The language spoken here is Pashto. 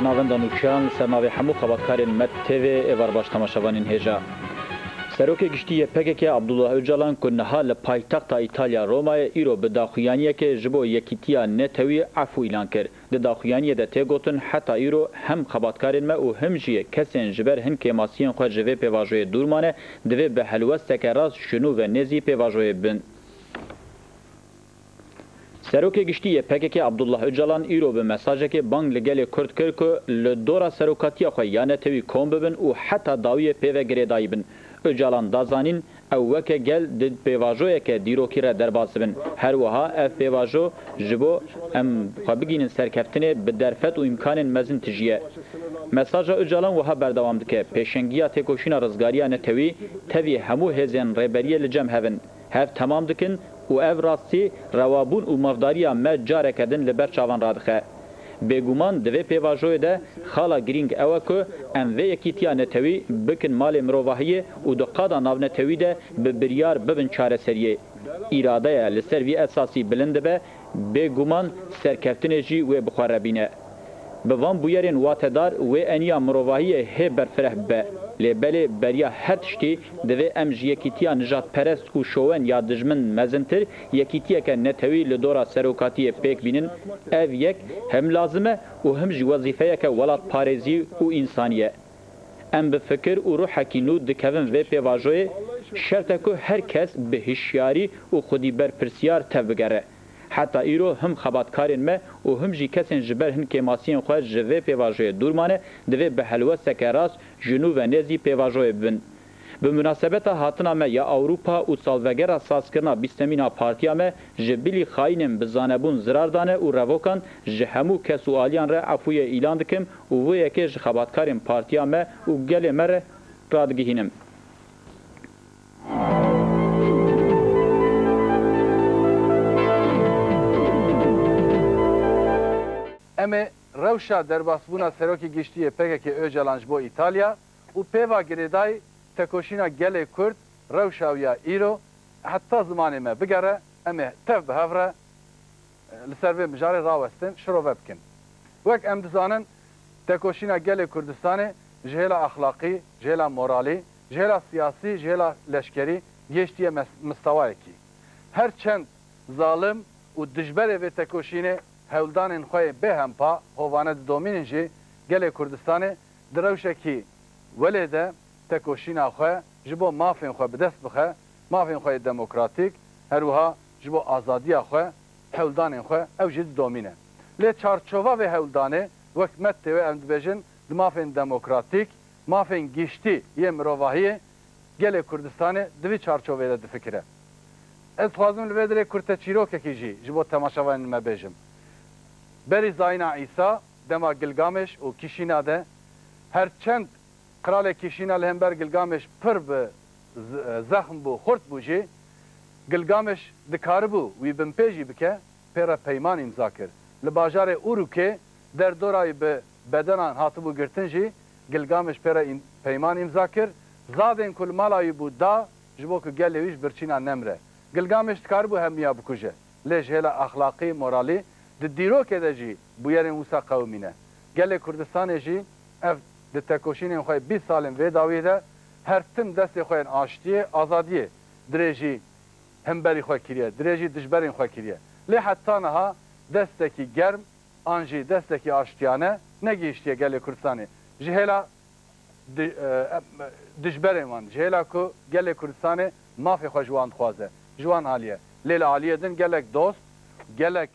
ناوندا نوچان سرناوی همو خبرکارین مت تیوی ایوار باش تماشاوانین هجا. سروک گشتی پکک عبدالله اوجالان که نها لپایتخت ایتالیا رومای ایرو به داخویانیه که جبو یکیتیا نتوی عفو اعلان کرد. ده داخویانیه ده تگوتن حتی ایرو هم خبرکارین ما و هم جیه کسین جبر هن که ماسیین خود جوی پیواجوی دورمانه دوی به حلوست که راز شنو و نزی پیواجوی بن. سروک گشتی پکک عبدالله اوجالان ایرو به مساجه که بانگ لگل کرد کرد که لدورا سروکاتی خو یانه توی کوم ببن و حتی داوی پیو گریدای بن. اوجالان دازانین او وکه گل دید پیواجوی که دیروکی را درباس بن. هر وها اف پیواجو جبو ام خوابگین سرکفتنه به درفت و امکان مزن تجیه. مساج اوجالان وها بردوام دکه پیشنگیا تکوشینا رزگاریا نتوی توی همو هزین ریبریه لجم هفن. هف تمام دکن و اف راستی روابون و مفداریا مجاره کدن لبر چاوان رادخه. بگومان دوی پیواجوی ده خالا گرینگ اوه که ام وی یکیتیا نتوی بکن مال مروواهیه و دو قادا ناو نتوی ده ببریار ببن چاره سریه. ایراده لسر وی اساسی بلنده به بگومان سرکفتنه جی و بخواره بینه. بوان بویرین واتدار و انیا مروواهیه هی برفره به. لبلی بریا هر تشتی دوی ام جی یکیتیا نجات پرست و شوون یا دجمن مزنتر یکیتیا که نتوی لدورا سروکاتی پیک بینن او یک هم لازمه و هم جی وظیفه که ولات پارێزی و انسانیه. ام به فکر و روح کینو دکوین و پیواجوی شرطه که هر کس به هشیاری و خودی برپرسیار تبگره. حتی ایرو هم خبرکارین ما و هم جی کسین جبر هن که ماسین خواه جوه پیواجوی دورمانه دوی به حلوه سکراس جنو و نزی پیواجوی ببن. به مناسبت هاتنا ما یا اوروپا و سالوگر اساس کرنا بیستمینا پارتیا ما جبیلی خاینم بزانبون زرار دانه و روکان جهمو کسو آلیان را عفوی ایلان دکم و وی که خبرکارین پارتیا ما و گل مر رادگیهینم. ام روشا درباسبونا سروکی گشتی پکک اوجالانج بو ایتالیا و پیوا گریدای تکوشینا گل کرد روشا ویا ایرو حتی زمان ما بگره ام تف بهفره لسر به مجاری راوستن شروع بکن. وک ام دزانن تکوشینا گل کردستان جهلا اخلاقی، جهلا مورالی، جهلا سیاسی، جهلا لشکری گشتی مستوایی کی. هر چند ظالم و دجبر و تکوشینه هولدان خواه به هم پا هوانه دومین جی گل کردستان دروشه کی ولیده تکوشین خواه جبو مافین خواه بدست بخواه مافین خواه دموکراتیک هروها جبو آزادی خواه هولدان خواه او جد دومینه لی چارچوبا و هولدانه وقت مته و امد بجن مافین دموکراتیک مافین گشتی یه مروواهی گل کردستان دوی چارچوبه ده فکره از خوازم لبدره کرده چیروکه کی جی جبو تماشاوان ما بجم بری زاینا عیسی دما گلگامش و کشینا ده هر چند قرال کشینا لهمبر گلگامش پر به زخم بو خورد بوجی گلگامش دکار بو وی بمپیجی بکه پر پیمان امضا کرد لباجار اورو که در دورای به بدنان هاتبو گرتنجی گلگامش پر پیمان امضا کرد زادن کل مالای بو دا جبو که گلویش برچینا نمره گلگامش دکار بو همیا بکوجه لیش هلا اخلاقی مورالی دیرو که دجی بویر موسا قومینه گل کردستان جی اف د تکوشین خوای 20 سالن و داویده هر تم دست خوین آشتی آزادی درجی همبری خو کریه درجی دجبرین خو کریه لی حتی نه دستکی گرم آنجی دستکی آشتیانه نگیشتی گل کردستان جهلا دجبرین وان جهلا کو گل کردستان مافی خو جوان خوازه جوان عالیه لیل عالیه دن گلک دوست گلک